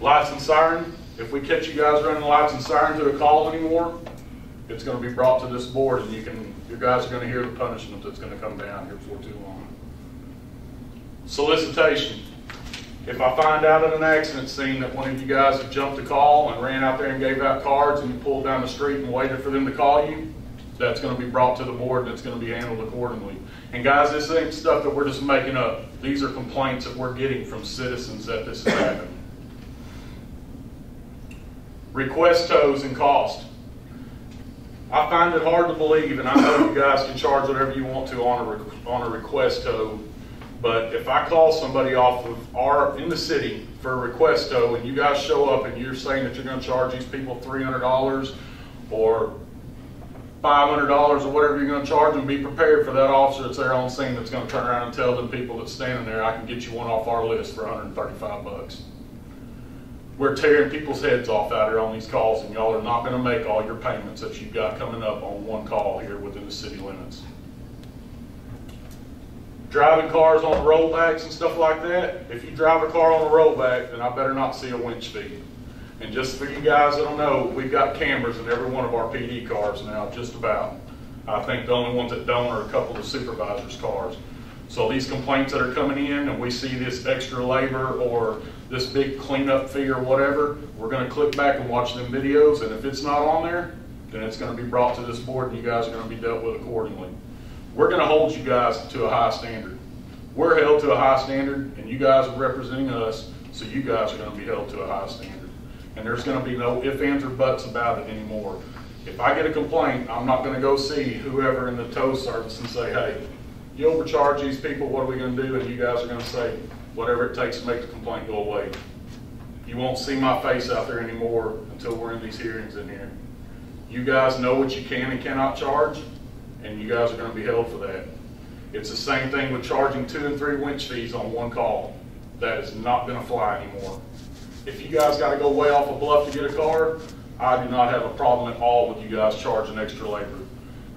Lights and siren, if we catch you guys running lights and siren to a call anymore, it's going to be brought to this board, and you guys are going to hear the punishment that's going to come down here before too long. Solicitation. If I find out at an accident scene that one of you guys have jumped a call and ran out there and gave out cards, and you pulled down the street and waited for them to call you, that's going to be brought to the board, and it's going to be handled accordingly. And guys, this ain't stuff that we're just making up. These are complaints that we're getting from citizens that this has happened. Request tows and cost. I find it hard to believe, and I know you guys can charge whatever you want to on a request tow, but if I call somebody off of in the city for a request tow, and you guys show up and you're saying that you're going to charge these people $300 or $500 or whatever you're going to charge them, be prepared for that officer that's there on scene that's going to turn around and tell them people that's standing there, I can get you one off our list for $135. We're tearing people's heads off out here on these calls, and y'all are not going to make all your payments that you've got coming up on one call here within the city limits. Driving cars on rollbacks and stuff like that, if you drive a car on a rollback, then I better not see a winch feed. And just for you guys that don't know, we've got cameras in every one of our PD cars now, just about. I think the only ones that don't are a couple of the supervisors' cars. So these complaints that are coming in and we see this extra labor or this big cleanup fee or whatever, we're going to click back and watch them videos, and if it's not on there, then it's going to be brought to this board and you guys are going to be dealt with accordingly. We're going to hold you guys to a high standard. We're held to a high standard, and you guys are representing us, so you guys are going to be held to a high standard. And there's going to be no ifs, ands, or buts about it anymore. If I get a complaint, I'm not going to go see whoever in the tow service and say, hey, you overcharge these people, what are we going to do? And you guys are going to say, whatever it takes to make the complaint go away. You won't see my face out there anymore until we're in these hearings in here. You guys know what you can and cannot charge, and you guys are going to be held for that. It's the same thing with charging 2 and 3 winch fees on one call. That is not going to fly anymore. If you guys got to go way off a bluff to get a car, I do not have a problem at all with you guys charging extra labor.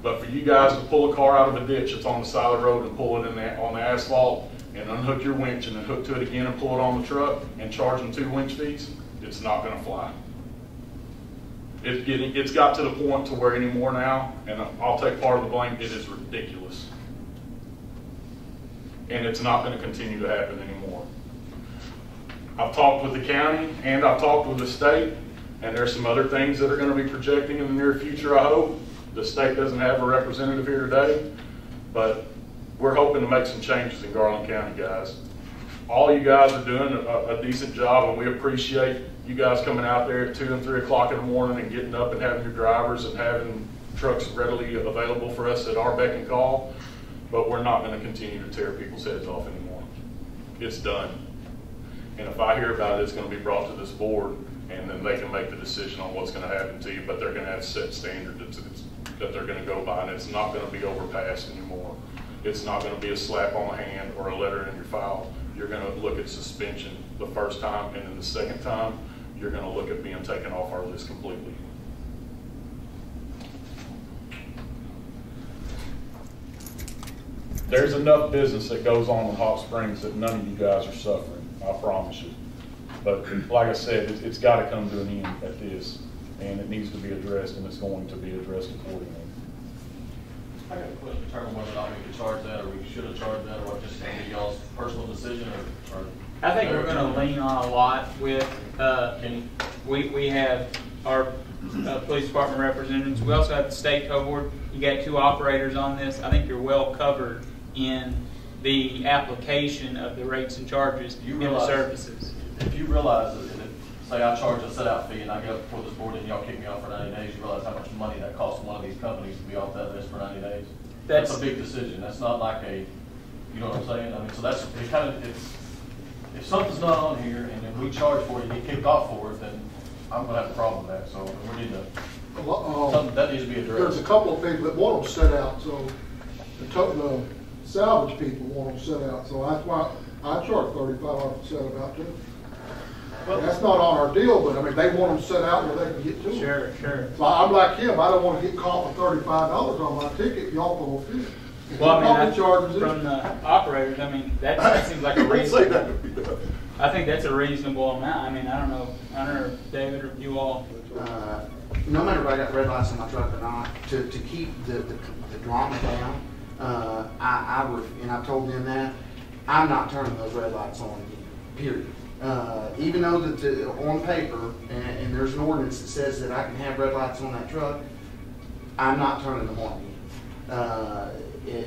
But for you guys to pull a car out of a ditch that's on the side of the road and pull it on the asphalt and unhook your winch and then hook to it again and pull it on the truck and charge them 2 winch fees, it's not going to fly. It's got to the point to where anymore now, and I'll take part of the blame, it is ridiculous. And it's not going to continue to happen anymore. I've talked with the county and I've talked with the state, and there's some other things that are going to be projecting in the near future, I hope. The state doesn't have a representative here today, but we're hoping to make some changes in Garland County, guys. All you guys are doing a decent job, and we appreciate you guys coming out there at 2 and 3 o'clock in the morning and getting up and having your drivers and having trucks readily available for us at our beck and call. But we're not going to continue to tear people's heads off anymore. It's done. And if I hear about it, it's going to be brought to this board, and then they can make the decision on what's going to happen to you, but they're going to have set standards that they're going to go by, and it's not going to be overpassed anymore. It's not going to be a slap on the hand or a letter in your file. You're going to look at suspension the first time, and then the second time, you're going to look at being taken off our list completely. There's enough business that goes on in Hot Springs that none of you guys are suffering, I promise you. But like I said, it's got to come to an end at this, and it needs to be addressed, and it's going to be addressed accordingly. I got a question to determine whether or not we could charge that, or we should have charged that, or just be y'all's personal decision, or I think we're going to lean on a lot with, we have our police department representatives. We also have the state tow board. You got 2 operators on this. I think you're well covered in the application of the rates and charges in the services. If you realize that, say I charge a set out fee and I go before this board and y'all kick me off for 90 days, you realize how much money that costs one of these companies to be off that list for 90 days? That's a big decision. That's not like you know what I'm saying? I mean, so that's, it kind of, if something's not on here and if we charge for it and get kicked off for it, then I'm going to have a problem with that. So we need to, that needs to be addressed. There's a couple of people that want them set out, so the salvage people want them set out, so that's why I charge $35 to set it out too. Well, that's not on our deal, but I mean, they want them set out where they can get to them. Sure. So I'm like him, I don't want to get caught with $35 on my ticket, y'all full of it. Well, I mean, from the operators, I mean, that seems like a reasonable. I think that's a reasonable amount. I mean, I don't know, David, or you all. No matter if I got red lights on my truck or not, to keep the drama down, and I told them that, I'm not turning those red lights on again, period. Even though that on paper, and there's an ordinance that says that I can have red lights on that truck, I'm not turning them on again.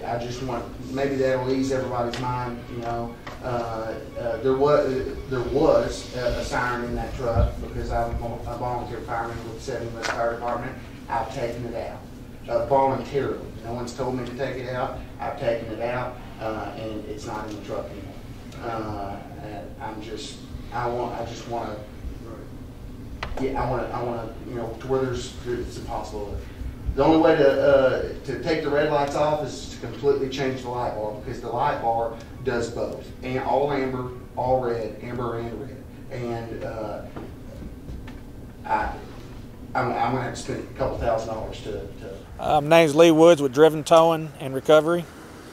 I just want, maybe that'll ease everybody's mind, you know. There was a siren in that truck because I'm a volunteer fireman with the Sevices Fire Department. I've taken it out voluntarily. No one's told me to take it out. I've taken it out, and it's not in the truck anymore. I want to, you know, to where it's impossible. The only way to take the red lights off is to completely change the light bar, because the light bar does both, and all amber, all red, amber and red. And I'm gonna have to spend a couple $1,000s to. My name's Lee Woods with Driven Towing and Recovery.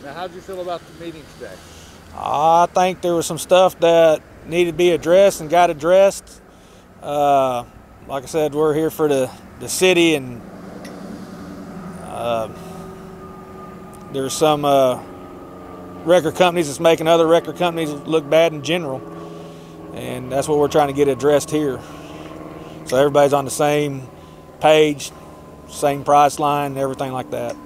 Now, how did you feel about the meeting today? I think there was some stuff that needed to be addressed and got addressed. Like I said, we're here for the city, and there's some wrecker companies that's making other wrecker companies look bad in general, and that's what we're trying to get addressed here. So everybody's on the same page, same price line, everything like that.